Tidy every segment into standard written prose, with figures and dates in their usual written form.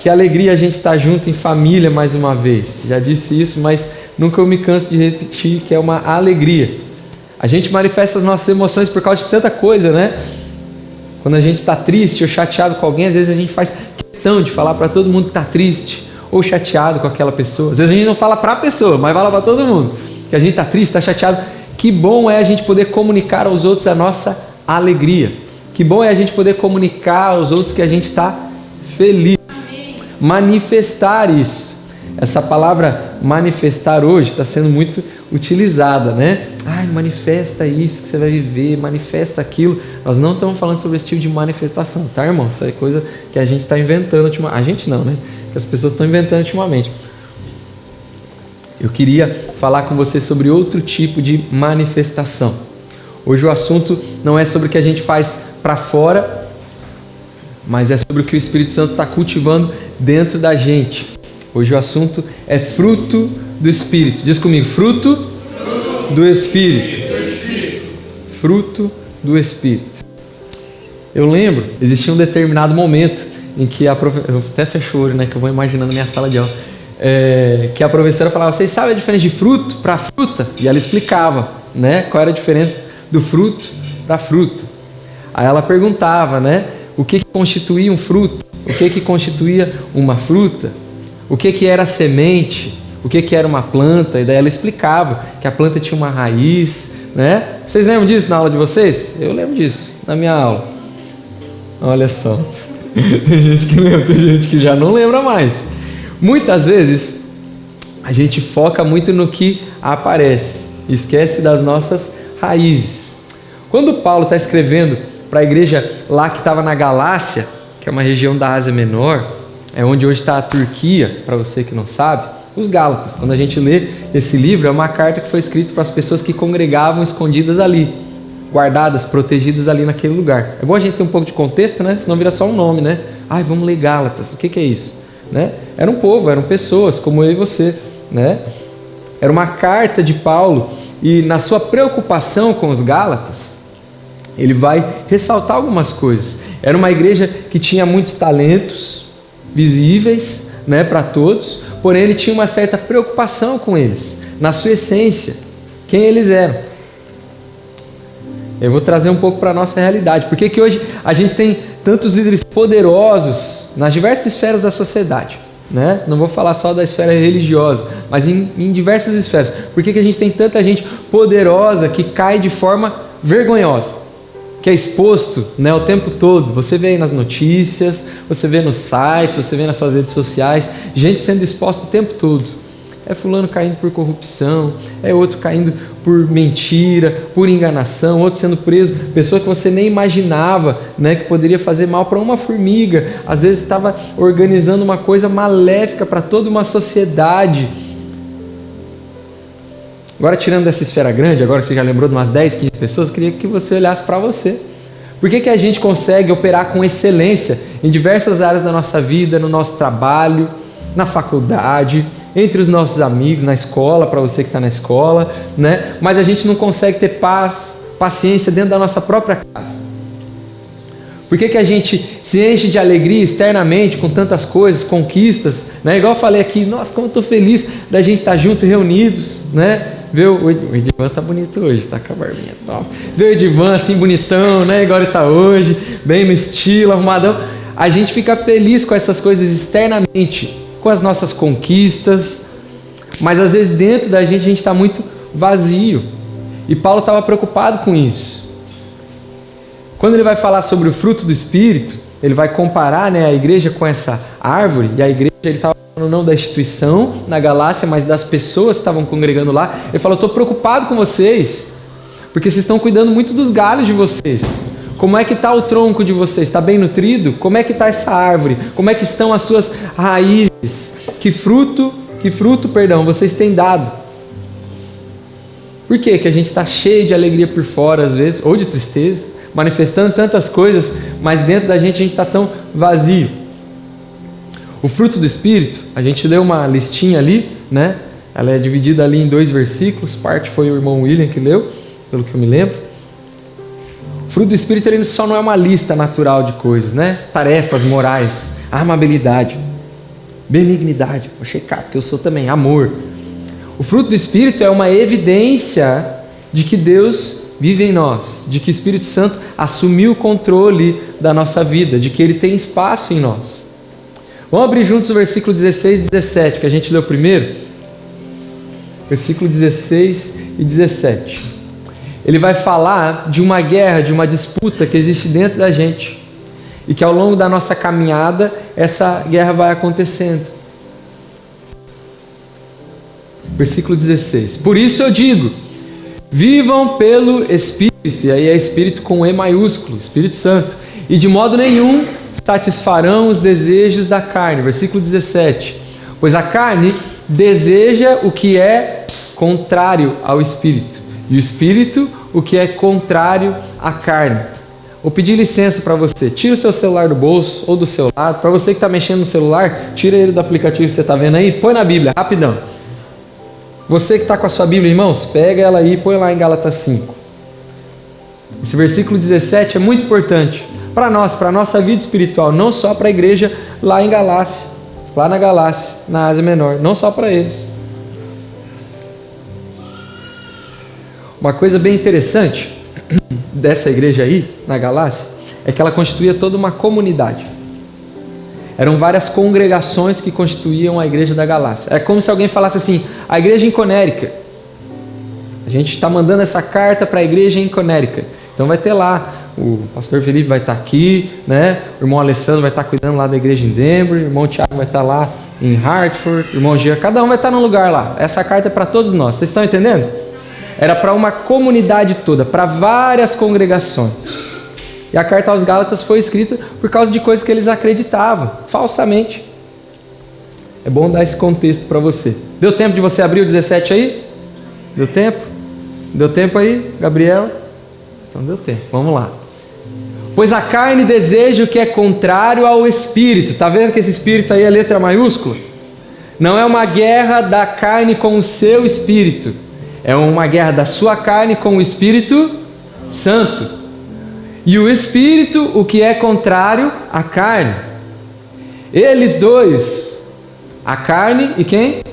que alegria a gente estar junto em família mais uma vez. Já disse isso, mas nunca eu me canso de repetir que é uma alegria. A gente manifesta as nossas emoções por causa de tanta coisa, né? Quando a gente está triste ou chateado com alguém, às vezes a gente faz questão de falar para todo mundo que está triste ou chateado com aquela pessoa. Às vezes a gente não fala para a pessoa, mas fala para todo mundo que a gente está triste, está chateado. Que bom é a gente poder comunicar aos outros a nossa alegria. Que bom é a gente poder comunicar aos outros que a gente está feliz. Manifestar isso. Essa palavra manifestar hoje está sendo muito utilizada, né? Ai, manifesta isso que você vai viver, manifesta aquilo. Nós não estamos falando sobre esse tipo de manifestação, tá, irmão? Isso é coisa que a gente está inventando ultimamente. A gente não, né? Que as pessoas estão inventando ultimamente. Eu queria falar com você sobre outro tipo de manifestação. Hoje o assunto não é sobre o que a gente faz para fora, mas é sobre o que o Espírito Santo está cultivando dentro da gente. Hoje o assunto é fruto do Espírito. Diz comigo, fruto do Espírito. Fruto do Espírito. Eu lembro, existia um determinado momento em que a professora, eu até fecho o olho, né, que eu vou imaginando a minha sala de aula, que a professora falava, vocês sabem a diferença de fruto para fruta? E ela explicava, né, qual era a diferença do fruto para fruta. Aí ela perguntava, né, o que constituía um fruto, o que constituía uma fruta, o que era semente, o que era uma planta, e daí ela explicava que a planta tinha uma raiz, né? Vocês lembram disso na aula de vocês? Eu lembro disso na minha aula. Olha só, tem gente que lembra, tem gente que já não lembra mais. Muitas vezes a gente foca muito no que aparece, esquece das nossas raízes. Quando Paulo está escrevendo para a igreja lá que estava na Galácia, que é uma região da Ásia Menor, é onde hoje está a Turquia, para você que não sabe, os Gálatas. Quando a gente lê esse livro, é uma carta que foi escrita para as pessoas que congregavam escondidas ali, guardadas, protegidas ali naquele lugar. É bom a gente ter um pouco de contexto, né? Senão vira só um nome, né? Ai, vamos ler Gálatas. O que é isso? Né? Era um povo, eram pessoas como eu e você, né? Era uma carta de Paulo, e na sua preocupação com os Gálatas, ele vai ressaltar algumas coisas. Era uma igreja que tinha muitos talentos visíveis, né, para todos, porém ele tinha uma certa preocupação com eles, na sua essência, quem eles eram. Eu vou trazer um pouco para a nossa realidade. Por que hoje a gente tem tantos líderes poderosos nas diversas esferas da sociedade, né? Não vou falar só da esfera religiosa, mas em diversas esferas. Por que a gente tem tanta gente poderosa que cai de forma vergonhosa, que é exposto, né, o tempo todo? Você vê aí nas notícias, você vê nos sites, você vê nas suas redes sociais, gente sendo exposta o tempo todo. É fulano caindo por corrupção, é outro caindo por mentira, por enganação, outro sendo preso, pessoa que você nem imaginava, né, que poderia fazer mal para uma formiga, às vezes estava organizando uma coisa maléfica para toda uma sociedade. Agora, tirando dessa esfera grande, agora que você já lembrou de umas 10, 15 pessoas, eu queria que você olhasse para você. Por que a gente consegue operar com excelência em diversas áreas da nossa vida, no nosso trabalho, na faculdade, entre os nossos amigos, na escola, para você que está na escola, né? Mas a gente não consegue ter paz, paciência dentro da nossa própria casa? Por que a gente se enche de alegria externamente com tantas coisas, conquistas, né? Igual eu falei aqui, nossa, como eu estou feliz da gente estar juntos, reunidos, né? Viu? O Edivan tá bonito hoje, tá com a barbinha top. Viu o Edivan assim bonitão, né? Igual ele tá hoje, bem no estilo, arrumadão. A gente fica feliz com essas coisas externamente, com as nossas conquistas, mas às vezes dentro da gente a gente está muito vazio. E Paulo estava preocupado com isso. Quando ele vai falar sobre o fruto do Espírito, ele vai comparar, né, a igreja com essa árvore, e a igreja, ele estava falando não da instituição na Galácia, mas das pessoas que estavam congregando lá. Ele falou, estou preocupado com vocês, porque vocês estão cuidando muito dos galhos de vocês. Como é que está o tronco de vocês? Está bem nutrido? Como é que está essa árvore? Como é que estão as suas raízes? Que fruto, vocês têm dado? Por que a gente está cheio de alegria por fora às vezes, ou de tristeza, manifestando tantas coisas, mas dentro da gente a gente está tão vazio? O fruto do Espírito, a gente leu uma listinha ali, né? Ela é dividida ali em 2 versículos, parte foi o irmão William que leu, pelo que eu me lembro. O fruto do Espírito, ele só não é uma lista natural de coisas, né? Tarefas morais, amabilidade. Benignidade, vou checar, porque eu sou também. Amor. O fruto do Espírito é uma evidência de que Deus vive em nós, de que o Espírito Santo assumiu o controle da nossa vida, de que Ele tem espaço em nós. Vamos abrir juntos o versículo 16 e 17, que a gente leu primeiro. Versículo 16 e 17. Ele vai falar de uma guerra, de uma disputa que existe dentro da gente. E que ao longo da nossa caminhada, essa guerra vai acontecendo. Versículo 16. Por isso eu digo, vivam pelo Espírito, e aí é Espírito com E maiúsculo, Espírito Santo, e de modo nenhum satisfarão os desejos da carne. Versículo 17. Pois a carne deseja o que é contrário ao Espírito, e o Espírito o que é contrário à carne. Vou pedir licença para você, tira o seu celular do bolso ou do seu lado. Para você que está mexendo no celular, tira ele do aplicativo que você está vendo aí, põe na Bíblia, rapidão. Você que está com a sua Bíblia, irmãos, pega ela aí e põe lá em Gálatas 5. Esse versículo 17 é muito importante para nós, para a nossa vida espiritual, não só para a igreja lá em Galácia, lá na Galácia, na Ásia Menor, não só para eles. Uma coisa bem interessante dessa igreja aí, na Galácia, é que ela constituía toda uma comunidade. Eram várias congregações que constituíam a igreja da Galácia. É como se alguém falasse assim, a igreja em Conérica. A gente está mandando essa carta para a igreja em Conérica. Então vai ter lá, o pastor Felipe vai estar aqui, né? O irmão Alessandro vai estar cuidando lá da igreja em Denver, o irmão Tiago vai estar lá em Hartford, o irmão Jean, cada um vai estar num lugar lá. Essa carta é para todos nós, vocês estão entendendo? Era para uma comunidade toda, para várias congregações. E a carta aos Gálatas foi escrita por causa de coisas que eles acreditavam, falsamente. É bom dar esse contexto para você. Deu tempo de você abrir o 17 aí? Deu tempo? Deu tempo aí, Gabriel? Então deu tempo, vamos lá. Pois a carne deseja o que é contrário ao Espírito. Está vendo que esse Espírito aí é letra maiúscula? Não é uma guerra da carne com o seu Espírito. É uma guerra da sua carne com o Espírito Santo. E o Espírito, o que é contrário à carne. Eles dois, a carne e quem?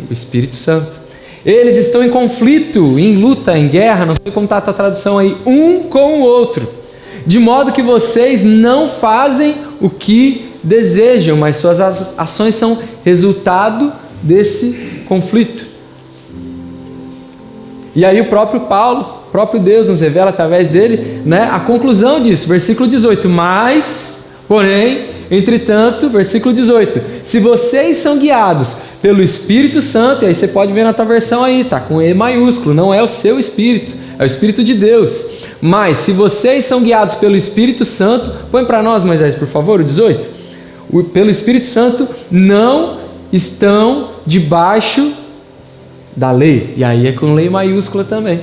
O Espírito Santo. Eles estão em conflito, em luta, em guerra, não sei como está a tua tradução aí, um com o outro. De modo que vocês não fazem o que desejam, mas suas ações são resultado desse conflito. E aí o próprio Paulo, o próprio Deus nos revela através dele, né, a conclusão disso, versículo 18. Mas, porém, entretanto, versículo 18. Se vocês são guiados pelo Espírito Santo, e aí você pode ver na tua versão aí, tá com E maiúsculo, não é o seu Espírito, é o Espírito de Deus. Mas se vocês são guiados pelo Espírito Santo, põe para nós, Moisés, por favor, o 18. Pelo Espírito Santo, não estão debaixo da lei. E aí é com lei maiúscula também.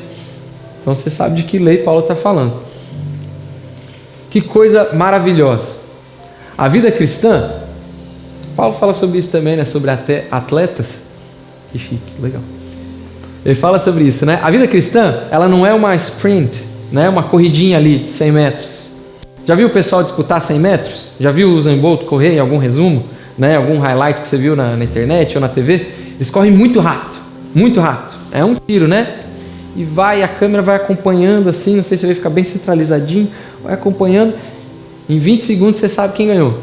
Então você sabe de que lei Paulo está falando. Que coisa maravilhosa. A vida cristã, Paulo fala sobre isso também, né? Sobre atletas. Que chique, legal. Ele fala sobre isso, né? A vida cristã, ela não é uma sprint, né? Uma corridinha ali de 100 metros. Já viu o pessoal disputar 100 metros? Já viu o Usain Bolt correr em algum resumo? Né? Algum highlight que você viu na internet ou na TV? Eles correm muito rápido. Muito rápido, é um tiro, né? E vai, a câmera vai acompanhando assim, não sei se você vai ficar bem centralizadinho, vai acompanhando, em 20 segundos você sabe quem ganhou.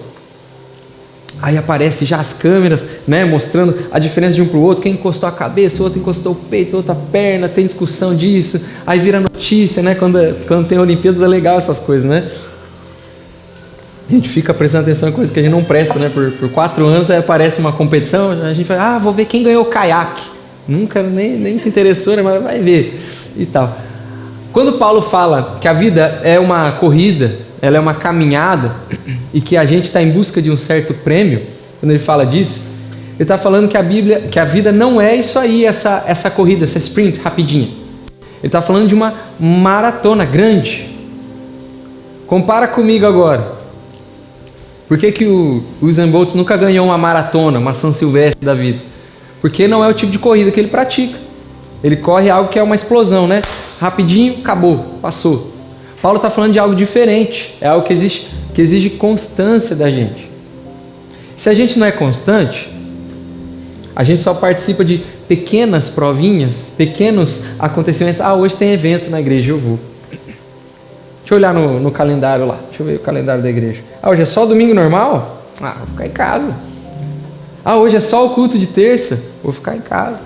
Aí aparece já as câmeras, né, mostrando a diferença de um para o outro, quem encostou a cabeça, o outro encostou o peito, outra perna, tem discussão disso, aí vira notícia, né? Quando tem Olimpíadas é legal essas coisas, né? A gente fica prestando atenção em coisas que a gente não presta, né? Por 4 anos aí aparece uma competição, a gente fala, vou ver quem ganhou o caiaque. Nunca nem se interessou, né? Mas vai ver e tal. Quando Paulo fala que a vida é uma corrida, ela é uma caminhada e que a gente está em busca de um certo prêmio, quando ele fala disso, ele está falando que a vida não é isso aí, essa corrida, essa sprint rapidinha. Ele está falando de uma maratona grande. Compara comigo agora. Por que o Usain Bolt nunca ganhou uma maratona, uma São Silvestre da vida? Porque não é o tipo de corrida que ele pratica. Ele corre algo que é uma explosão, né? Rapidinho, acabou, passou. Paulo está falando de algo diferente. É algo que exige constância da gente. Se a gente não é constante, a gente só participa de pequenas provinhas, pequenos acontecimentos. Hoje tem evento na igreja, eu vou. Deixa eu olhar no calendário lá. Deixa eu ver o calendário da igreja. Hoje é só domingo normal? Vou ficar em casa. Hoje é só o culto de terça? Vou ficar em casa.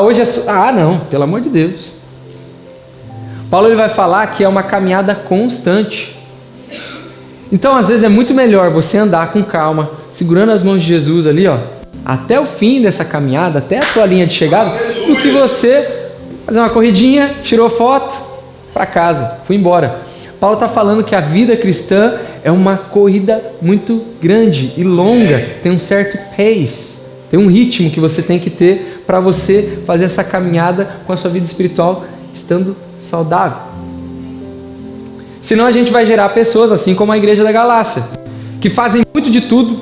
Hoje é só... não, pelo amor de Deus. Paulo ele vai falar que é uma caminhada constante. Então, às vezes é muito melhor você andar com calma, segurando as mãos de Jesus ali, até o fim dessa caminhada, até a tua linha de chegada, do que você fazer uma corridinha, tirou foto, para casa, fui embora. Paulo está falando que a vida cristã é uma corrida muito grande e longa, tem um certo pace, tem um ritmo que você tem que ter para você fazer essa caminhada com a sua vida espiritual estando saudável. Senão a gente vai gerar pessoas assim como a igreja da Galácia, que fazem muito de tudo,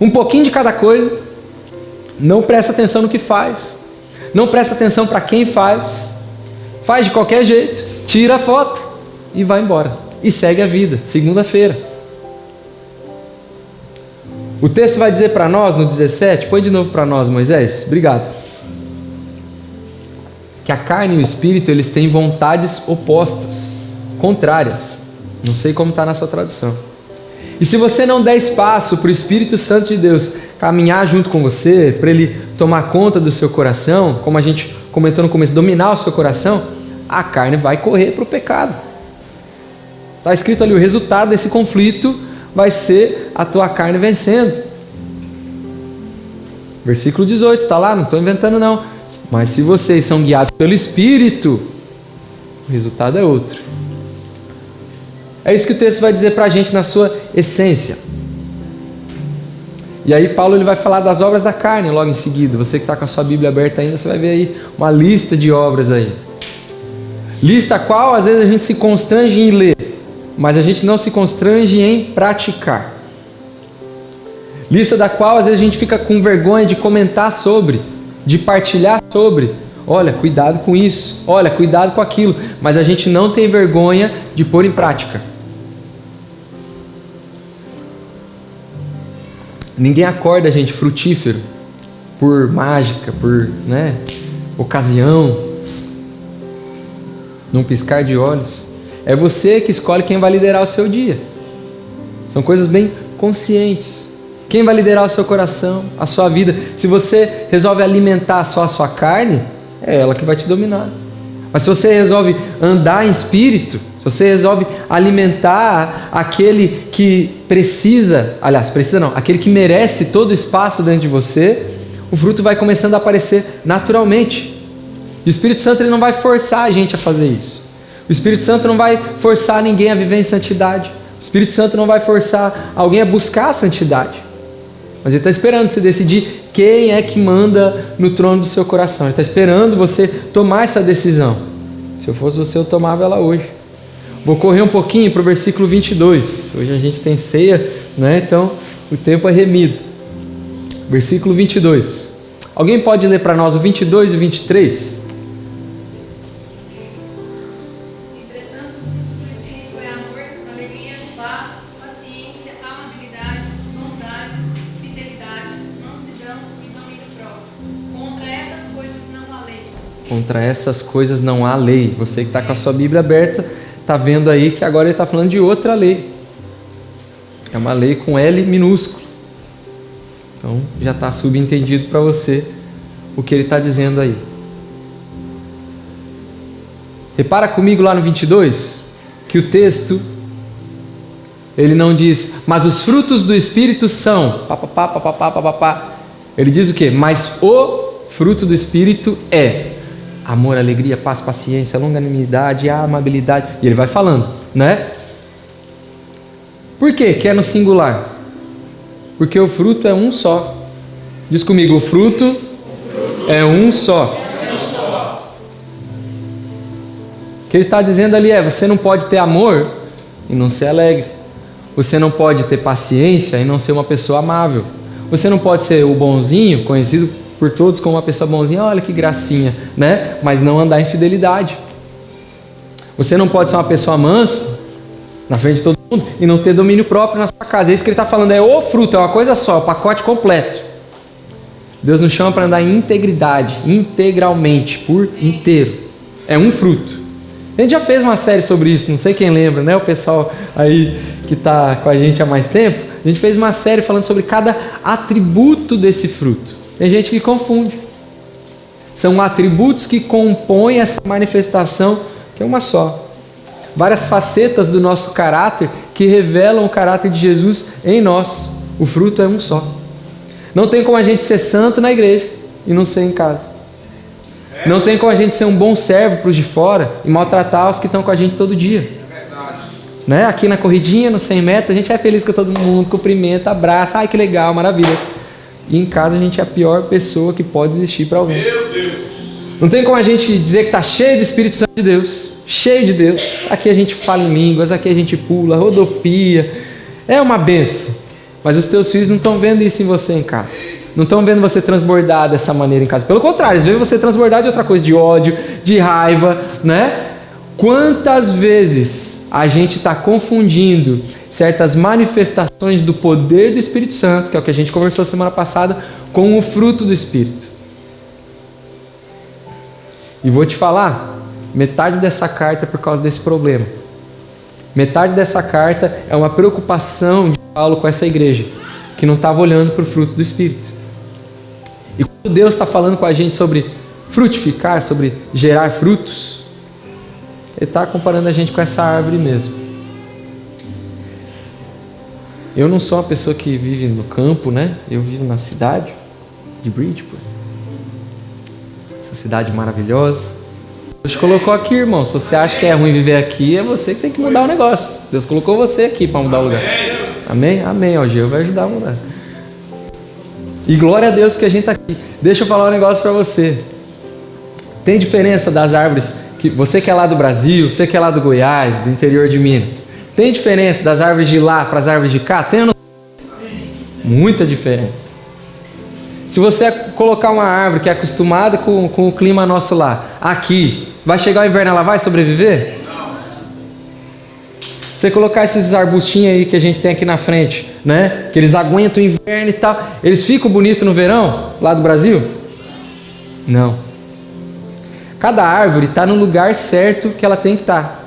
um pouquinho de cada coisa, não presta atenção no que faz, não presta atenção para quem faz de qualquer jeito, tira a foto e vai embora, e segue a vida, segunda-feira. O texto vai dizer para nós no 17, põe de novo para nós, Moisés, obrigado, que a carne e o espírito eles têm vontades opostas, contrárias. Não sei como está na sua tradução. E se você não der espaço para o Espírito Santo de Deus caminhar junto com você, para ele tomar conta do seu coração, como a gente comentou no começo, dominar o seu coração, a carne vai correr para o pecado. Está escrito ali, o resultado desse conflito vai ser a tua carne vencendo. Versículo 18, está lá, não estou inventando não. Mas se vocês são guiados pelo Espírito, o resultado é outro. É isso que o texto vai dizer para a gente na sua essência. E aí Paulo ele vai falar das obras da carne logo em seguida. Você que está com a sua Bíblia aberta ainda, você vai ver aí uma lista de obras aí. Lista a qual às vezes a gente se constrange em ler, mas a gente não se constrange em praticar. Lista da qual às vezes a gente fica com vergonha de comentar sobre, de partilhar sobre. Olha, cuidado com isso, olha, cuidado com aquilo, mas a gente não tem vergonha de pôr em prática. Ninguém acorda, gente, frutífero por mágica, por ocasião, num piscar de olhos. É você que escolhe quem vai liderar o seu dia. São coisas bem conscientes. Quem vai liderar o seu coração, a sua vida? Se você resolve alimentar só a sua carne, é ela que vai te dominar. Mas se você resolve andar em espírito, se você resolve alimentar aquele que aquele que merece todo o espaço dentro de você, o fruto vai começando a aparecer naturalmente. E o Espírito Santo ele não vai forçar a gente a fazer isso. O Espírito Santo não vai forçar ninguém a viver em santidade. O Espírito Santo não vai forçar alguém a buscar a santidade. Mas ele está esperando você decidir quem é que manda no trono do seu coração. Ele está esperando você tomar essa decisão. Se eu fosse você, eu tomava ela hoje. Vou correr um pouquinho para o versículo 22. Hoje a gente tem ceia, então o tempo é remido. Versículo 22. Alguém pode ler para nós o 22 e o 23? Entretanto, o Espírito é amor, alegria, paz, paciência, amabilidade, bondade, fidelidade, mansidão e domínio próprio. Contra essas coisas não há lei. Contra essas coisas não há lei. Você que está com a sua Bíblia aberta, está vendo aí que agora ele está falando de outra lei. É uma lei com L minúsculo. Então já está subentendido para você o que ele está dizendo aí. Repara comigo lá no 22, que o texto, ele não diz, mas os frutos do Espírito são, Ele diz o quê? Mas o fruto do Espírito é amor, alegria, paz, paciência, longanimidade, amabilidade. E ele vai falando, Por quê que é no singular? Porque o fruto é um só. Diz comigo, o fruto é um só. O que ele está dizendo ali é, você não pode ter amor e não ser alegre. Você não pode ter paciência e não ser uma pessoa amável. Você não pode ser o bonzinho, conhecido por todos como uma pessoa bonzinha, olha que gracinha, mas não andar em fidelidade. Você não pode ser uma pessoa mansa, na frente de todo mundo mundo e não ter domínio próprio na sua casa. É isso que ele está falando, é o fruto, é uma coisa só, o pacote completo. Deus nos chama para andar em integridade, integralmente, por inteiro. É um fruto. A gente já fez uma série sobre isso, não sei quem lembra, né? O pessoal aí que está com a gente há mais tempo, a gente fez uma série falando sobre cada atributo desse fruto. Tem gente que confunde. São atributos que compõem essa manifestação, que é uma só. Várias facetas do nosso caráter que revelam o caráter de Jesus em nós. O fruto é um só. Não tem como a gente ser santo na igreja e não ser em casa. Não tem como a gente ser um bom servo para os de fora e maltratar os que estão com a gente todo dia. Né? Aqui na corridinha, nos 100 metros, a gente é feliz com todo mundo, cumprimenta, abraça, ai que legal, maravilha. E em casa a gente é a pior pessoa que pode existir para alguém. Meu Deus! Não tem como a gente dizer que está cheio do Espírito Santo de Deus, cheio de Deus. Aqui a gente fala em línguas, aqui a gente pula, rodopia. É uma benção. Mas os teus filhos não estão vendo isso em você em casa. Não estão vendo você transbordar dessa maneira em casa. Pelo contrário, eles veem você transbordar de outra coisa, de ódio, de raiva, né? Quantas vezes a gente está confundindo certas manifestações do poder do Espírito Santo, que é o que a gente conversou semana passada, com o fruto do Espírito. E vou te falar, metade dessa carta é por causa desse problema. Metade dessa carta é uma preocupação de Paulo com essa igreja, que não estava olhando para o fruto do Espírito. E quando Deus está falando com a gente sobre frutificar, sobre gerar frutos, Ele está comparando a gente com essa árvore mesmo. Eu não sou uma pessoa que vive no campo, né? Eu vivo na cidade de Bridgeport. Essa cidade maravilhosa. Deus te colocou aqui, irmão. Se você acha que é ruim viver aqui, é você que tem que mudar o negócio. Deus colocou você aqui para mudar o lugar. Amém? Amém. O Gil vai ajudar a mudar. E glória a Deus que a gente está aqui. Deixa eu falar um negócio para você. Tem diferença das árvores que você que é lá do Brasil, você que é lá do Goiás, do interior de Minas. Tem diferença das árvores de lá para as árvores de cá? Tem ou não? Muita diferença. Se você colocar uma árvore que é acostumada com o clima nosso lá, aqui, vai chegar o inverno, ela vai sobreviver? Não. Você colocar esses arbustinhos aí que a gente tem aqui na frente, né? Que eles aguentam o inverno e tal, eles ficam bonitos no verão, lá do Brasil? Não. Cada árvore está no lugar certo que ela tem que estar.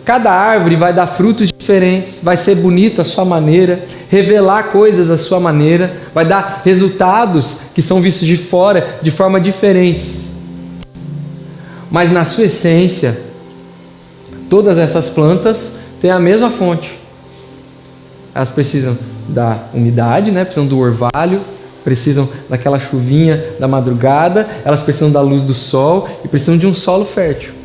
Cada árvore vai dar frutos diferentes, vai ser bonito à sua maneira, revelar coisas à sua maneira, vai dar resultados que são vistos de fora de forma diferentes. Mas na sua essência, todas essas plantas têm a mesma fonte. Elas precisam da umidade, né? Precisam do orvalho, precisam daquela chuvinha da madrugada, elas precisam da luz do sol e precisam de um solo fértil.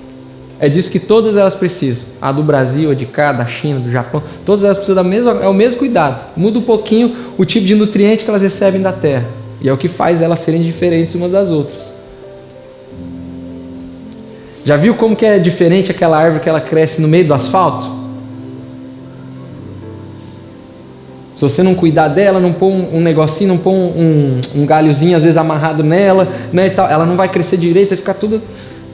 É disso que todas elas precisam. A do Brasil, a de cá, da China, do Japão, todas elas precisam é o mesmo cuidado. Muda um pouquinho o tipo de nutriente que elas recebem da terra. E é o que faz elas serem diferentes umas das outras. Já viu como que é diferente aquela árvore que ela cresce no meio do asfalto? Se você não cuidar dela, não pôr um negocinho, não pôr um galhozinho às vezes amarrado nela, né, e tal, ela não vai crescer direito, vai ficar tudo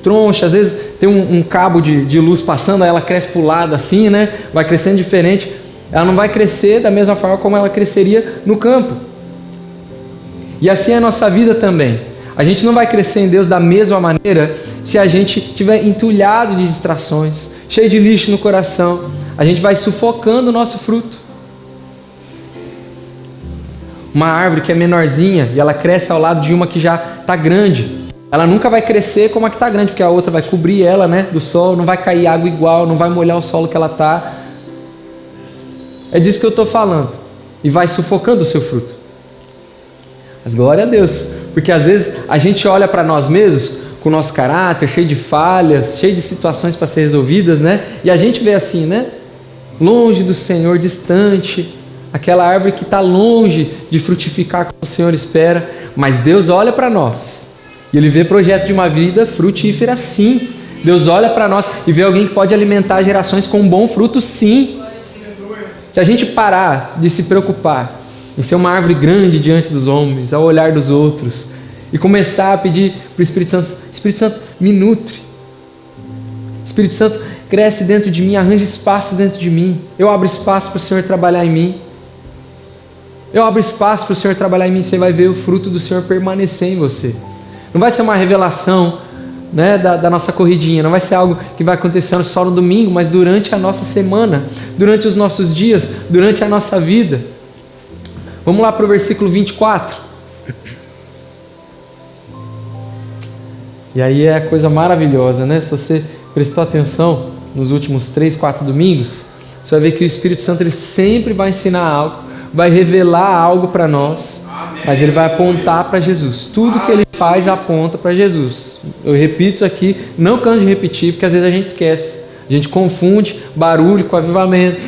troncha. Às vezes tem um cabo de luz passando, aí ela cresce para o lado assim, né? Vai crescendo diferente. Ela não vai crescer da mesma forma como ela cresceria no campo. E assim é a nossa vida também. A gente não vai crescer em Deus da mesma maneira se a gente estiver entulhado de distrações, cheio de lixo no coração. A gente vai sufocando o nosso fruto. Uma árvore que é menorzinha e ela cresce ao lado de uma que já está grande, ela nunca vai crescer como a que está grande, porque a outra vai cobrir ela, né, do sol, não vai cair água igual, não vai molhar o solo que ela está. É disso que eu estou falando. E vai sufocando o seu fruto. Mas glória a Deus, porque às vezes a gente olha para nós mesmos, com o nosso caráter, cheio de falhas, cheio de situações para ser resolvidas, né? E a gente vê assim, né? Longe do Senhor, distante, aquela árvore que está longe de frutificar como o Senhor espera. Mas Deus olha para nós. E Ele vê projeto de uma vida frutífera, sim. Deus olha para nós e vê alguém que pode alimentar gerações com um bom fruto, sim. Se a gente parar de se preocupar em ser uma árvore grande diante dos homens, ao olhar dos outros, e começar a pedir para o Espírito Santo: Espírito Santo, me nutre. Espírito Santo, cresce dentro de mim, arranja espaço dentro de mim. Eu abro espaço para o Senhor trabalhar em mim. Eu abro espaço para o Senhor trabalhar em mim. Você vai ver o fruto do Senhor permanecer em você. Não vai ser uma revelação, né, da nossa corridinha. Não vai ser algo que vai acontecendo só no domingo, mas durante a nossa semana, durante os nossos dias, durante a nossa vida. Vamos lá para o versículo 24. E aí é a coisa maravilhosa, né? Se você prestou atenção nos últimos 3, 4 domingos, você vai ver que o Espírito Santo ele sempre vai ensinar algo, vai revelar algo para nós, mas ele vai apontar para Jesus. Tudo que ele faz aponta para Jesus. Eu repito isso aqui, não canso de repetir, porque às vezes a gente esquece. A gente confunde barulho com avivamento,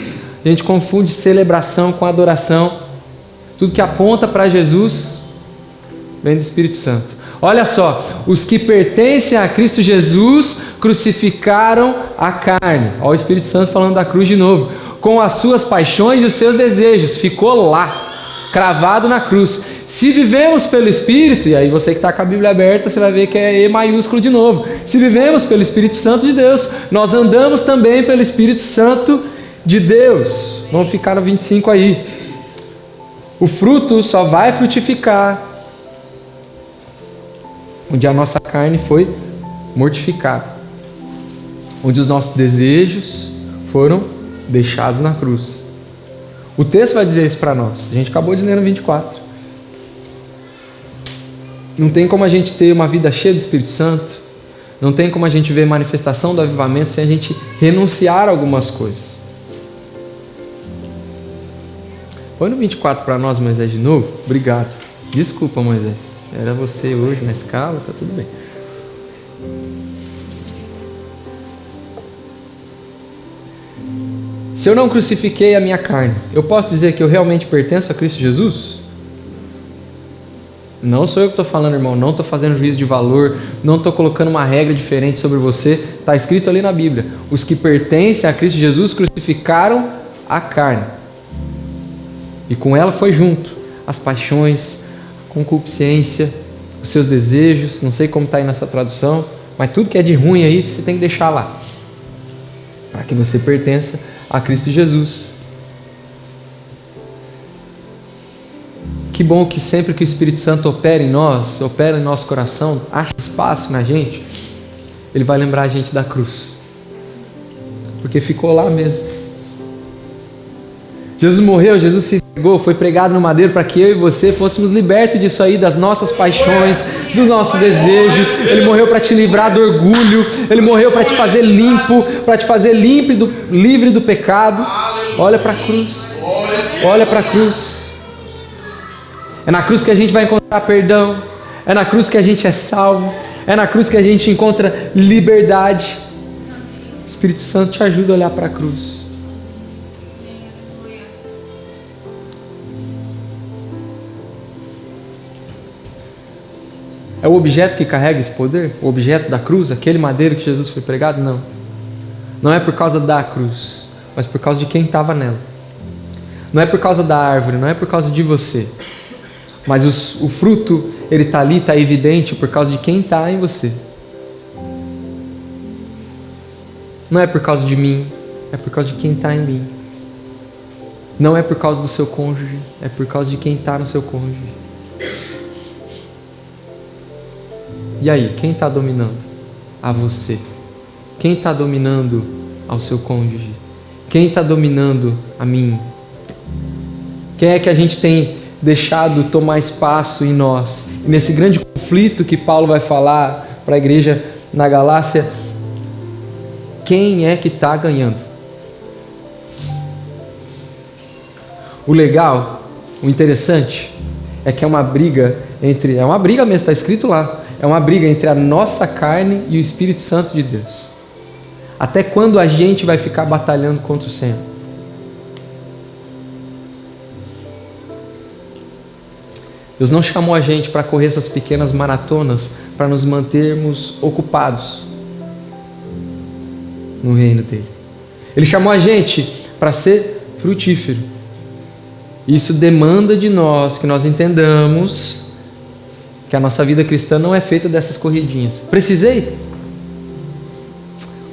a gente confunde celebração com adoração. Tudo que aponta para Jesus vem do Espírito Santo. Olha só, os que pertencem a Cristo Jesus crucificaram a carne. Olha o Espírito Santo falando da cruz de novo. Com as suas paixões e os seus desejos. Ficou lá, cravado na cruz. Se vivemos pelo Espírito, e aí você que está com a Bíblia aberta, você vai ver que é E maiúsculo de novo. Se vivemos pelo Espírito Santo de Deus, nós andamos também pelo Espírito Santo de Deus. Vamos ficar no 25 aí. O fruto só vai frutificar onde a nossa carne foi mortificada, onde os nossos desejos foram deixados na cruz. O texto vai dizer isso para nós. A gente acabou de ler no 24. Não tem como a gente ter uma vida cheia do Espírito Santo, não tem como a gente ver manifestação do avivamento sem a gente renunciar a algumas coisas. Põe no 24 para nós, Moisés, de novo. Obrigado. Desculpa, Moisés. Era você hoje na escala, tá tudo bem. Se eu não crucifiquei a minha carne, eu posso dizer que eu realmente pertenço a Cristo Jesus? Não sou eu que estou falando, irmão. Não estou fazendo juízo de valor. Não estou colocando uma regra diferente sobre você. Está escrito ali na Bíblia. Os que pertencem a Cristo Jesus crucificaram a carne. E com ela foi junto as paixões, concupiscência, os seus desejos. Não sei como está aí nessa tradução, mas tudo que é de ruim aí você tem que deixar lá, para que você pertença a Cristo Jesus. Que bom que sempre que o Espírito Santo opera em nós, opera em nosso coração, acha espaço na gente, ele vai lembrar a gente da cruz, porque ficou lá mesmo. Jesus morreu, Jesus se entregou, foi pregado no madeiro para que eu e você fôssemos libertos disso aí, das nossas paixões, do nosso desejo. Ele morreu para te livrar do orgulho, Ele morreu para te fazer limpo, para te fazer livre do pecado. Olha para a cruz, olha para a cruz. É na cruz que a gente vai encontrar perdão, é na cruz que a gente é salvo, é na cruz que a gente encontra liberdade. O Espírito Santo te ajuda a olhar para a cruz. É o objeto que carrega esse poder? O objeto da cruz? Aquele madeiro que Jesus foi pregado? Não. Não é por causa da cruz, mas por causa de quem estava nela. Não é por causa da árvore, não é por causa de você. Mas o fruto, ele está ali, está evidente por causa de quem está em você. Não é por causa de mim, é por causa de quem está em mim. Não é por causa do seu cônjuge, é por causa de quem está no seu cônjuge. E aí, quem está dominando a você? Quem está dominando ao seu cônjuge? Quem está dominando a mim? Quem é que a gente tem deixado tomar espaço em nós? E nesse grande conflito que Paulo vai falar para a igreja na Galácia, quem é que está ganhando? O legal, o interessante, é que é uma briga mesmo, está escrito lá. É uma briga entre a nossa carne e o Espírito Santo de Deus. Até quando a gente vai ficar batalhando contra o Senhor? Deus não chamou a gente para correr essas pequenas maratonas para nos mantermos ocupados no reino dele. Ele chamou a gente para ser frutífero. Isso demanda de nós que nós entendamos que a nossa vida cristã não é feita dessas corridinhas. Precisei?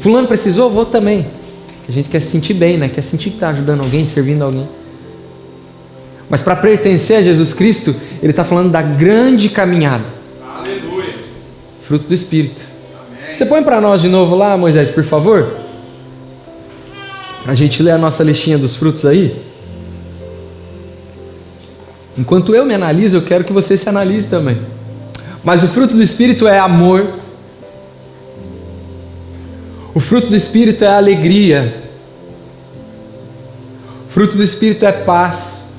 Fulano precisou, vou também. A gente quer se sentir bem, né? Quer sentir que está ajudando alguém, servindo alguém. Mas para pertencer a Jesus Cristo, ele está falando da grande caminhada. Aleluia. Fruto do Espírito. Amém. Você põe para nós de novo lá, Moisés, por favor? Para a gente ler a nossa listinha dos frutos aí. Enquanto eu me analiso, eu quero que você se analise também. Mas o fruto do Espírito é amor. O fruto do Espírito é alegria. O fruto do Espírito é paz.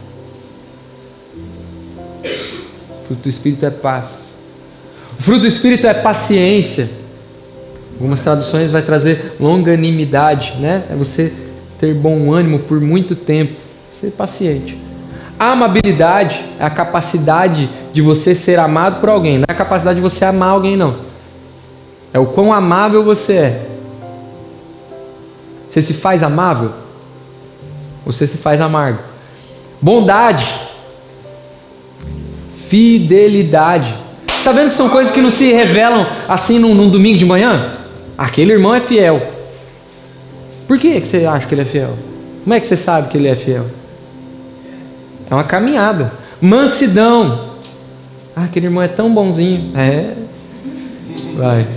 O fruto do Espírito é paz. O fruto do Espírito é paciência. Algumas traduções vai trazer longanimidade, né? É você ter bom ânimo por muito tempo, ser paciente. A amabilidade é a capacidade de você ser amado por alguém. Não é a capacidade de você amar alguém, não. É o quão amável você é. Você se faz amável? Ou você se faz amargo? Bondade. Fidelidade. Está vendo que são coisas que não se revelam assim num domingo de manhã? Aquele irmão é fiel. Por que você acha que ele é fiel? Como é que você sabe que ele é fiel? É uma caminhada. Mansidão. Aquele irmão é tão bonzinho. Vai.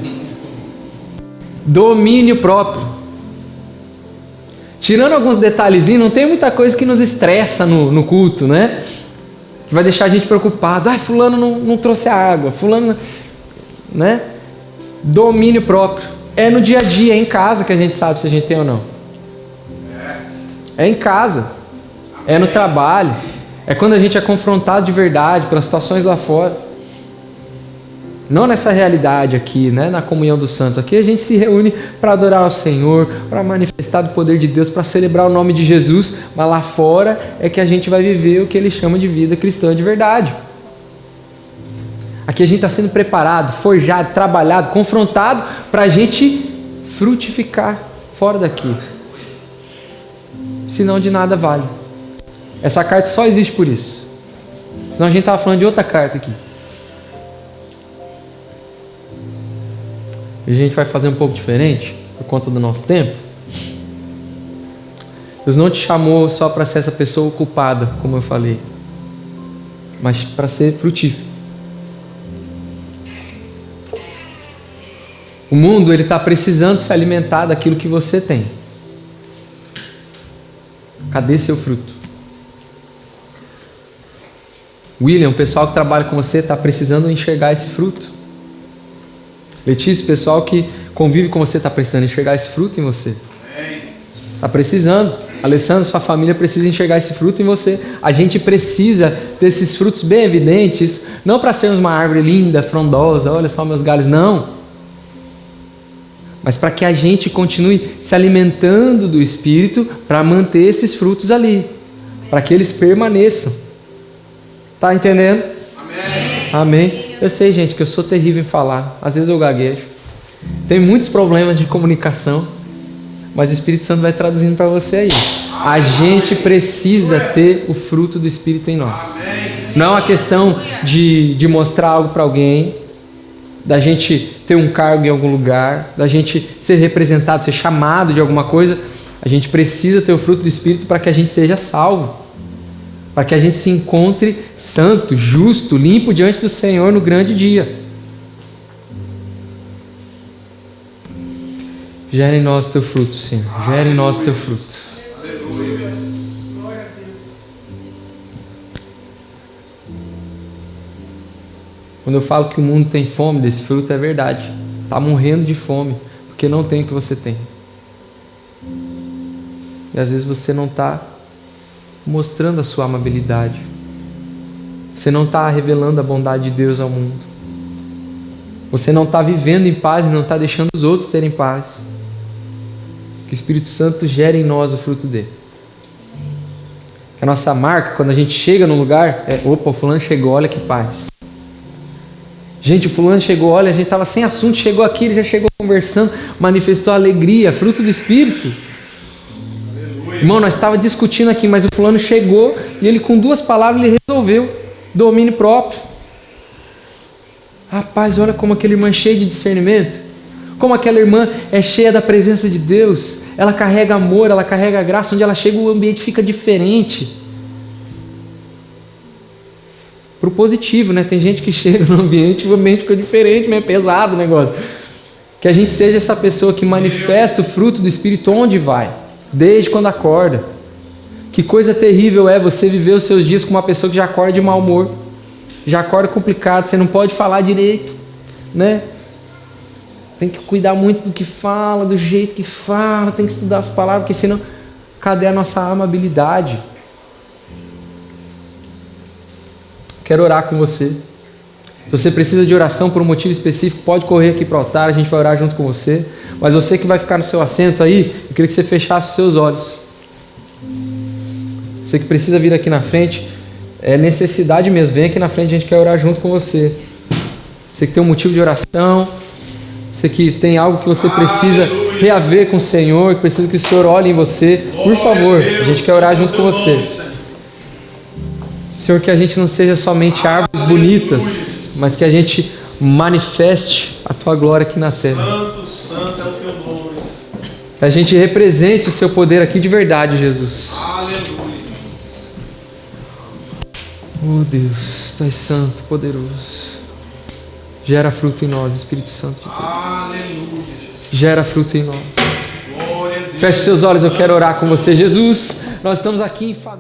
Domínio próprio. Tirando alguns detalhezinhos, não tem muita coisa que nos estressa no culto, né? Que vai deixar a gente preocupado. Fulano não trouxe a água. Fulano, né? Domínio próprio. É no dia a dia, é em casa que a gente sabe se a gente tem ou não. É em casa. É no trabalho. É quando a gente é confrontado de verdade pelas situações lá fora. Não nessa realidade aqui, né? Na comunhão dos santos. Aqui a gente se reúne para adorar ao Senhor, para manifestar o poder de Deus, para celebrar o nome de Jesus. Mas lá fora é que a gente vai viver o que ele chama de vida cristã de verdade. Aqui a gente está sendo preparado, forjado, trabalhado, confrontado para a gente frutificar fora daqui. Senão de nada vale. Essa carta só existe por isso. Senão a gente estava falando de outra carta aqui. E a gente vai fazer um pouco diferente, por conta do nosso tempo. Deus não te chamou só para ser essa pessoa ocupada, como eu falei, mas para ser frutífero. O mundo ele está precisando se alimentar daquilo que você tem. Cadê seu fruto? William, o pessoal que trabalha com você está precisando enxergar esse fruto. Letícia, o pessoal que convive com você está precisando enxergar esse fruto em você. Está precisando. Alessandro, sua família precisa enxergar esse fruto em você. A gente precisa desses frutos bem evidentes, não para sermos uma árvore linda, frondosa, olha só meus galhos, não. Mas para que a gente continue se alimentando do Espírito para manter esses frutos ali, para que eles permaneçam. Tá entendendo? Amém. Amém. Eu sei, gente, que eu sou terrível em falar. Às vezes eu gaguejo. Tem muitos problemas de comunicação, mas o Espírito Santo vai traduzindo para você aí. A gente precisa ter o fruto do Espírito em nós. Não é uma questão de mostrar algo para alguém, da gente ter um cargo em algum lugar, da gente ser representado, ser chamado de alguma coisa. A gente precisa ter o fruto do Espírito para que a gente seja salvo, para que a gente se encontre santo, justo, limpo diante do Senhor no grande dia. Gera em nós teu fruto, Senhor. Gera em nós teu fruto. Aleluia. Quando eu falo que o mundo tem fome desse fruto, é verdade. Está morrendo de fome, porque não tem o que você tem. E às vezes você não está mostrando a sua amabilidade. Você não está revelando a bondade de Deus ao mundo. Você não está vivendo em paz e não está deixando os outros terem paz. Que o Espírito Santo gere em nós o fruto dele. A nossa marca, quando a gente chega num lugar, opa, o fulano chegou, olha que paz. Gente, o fulano chegou, olha, a gente estava sem assunto, chegou aqui, ele já chegou conversando, manifestou alegria, fruto do Espírito. Aleluia. Irmão, nós estávamos discutindo aqui, mas o fulano chegou e ele com 2 palavras ele resolveu. Domínio próprio. Rapaz, olha como aquele irmão é cheio de discernimento. Como aquela irmã é cheia da presença de Deus, ela carrega amor, ela carrega graça, onde ela chega o ambiente fica diferente. Pro positivo, né? Tem gente que chega no ambiente e o ambiente fica diferente, mas é pesado o negócio. Que a gente seja essa pessoa que manifesta o fruto do Espírito onde vai, desde quando acorda. Que coisa terrível é você viver os seus dias com uma pessoa que já acorda de mau humor, já acorda complicado, você não pode falar direito, né? Tem que cuidar muito do que fala, do jeito que fala, tem que estudar as palavras, porque senão, cadê a nossa amabilidade? Quero orar com você. Se você precisa de oração por um motivo específico, pode correr aqui para o altar, a gente vai orar junto com você. Mas você que vai ficar no seu assento aí, eu queria que você fechasse os seus olhos. Você que precisa vir aqui na frente, é necessidade mesmo, vem aqui na frente, a gente quer orar junto com você. Você que tem um motivo de oração, você que tem algo que você precisa reaver com o Senhor, que precisa que o Senhor olhe em você, por favor, a gente quer orar junto com você. Senhor, que a gente não seja somente árvores bonitas, mas que a gente manifeste a Tua glória aqui na terra. Santo, santo é o Teu nome. Que a gente represente o Seu poder aqui de verdade, Jesus. Aleluia. Oh Deus, Tu és santo, poderoso. Gera fruto em nós, Espírito Santo de Deus. Aleluia. Gera fruto em nós. Glória a Deus. Feche seus olhos, eu quero orar com você. Jesus, nós estamos aqui em família.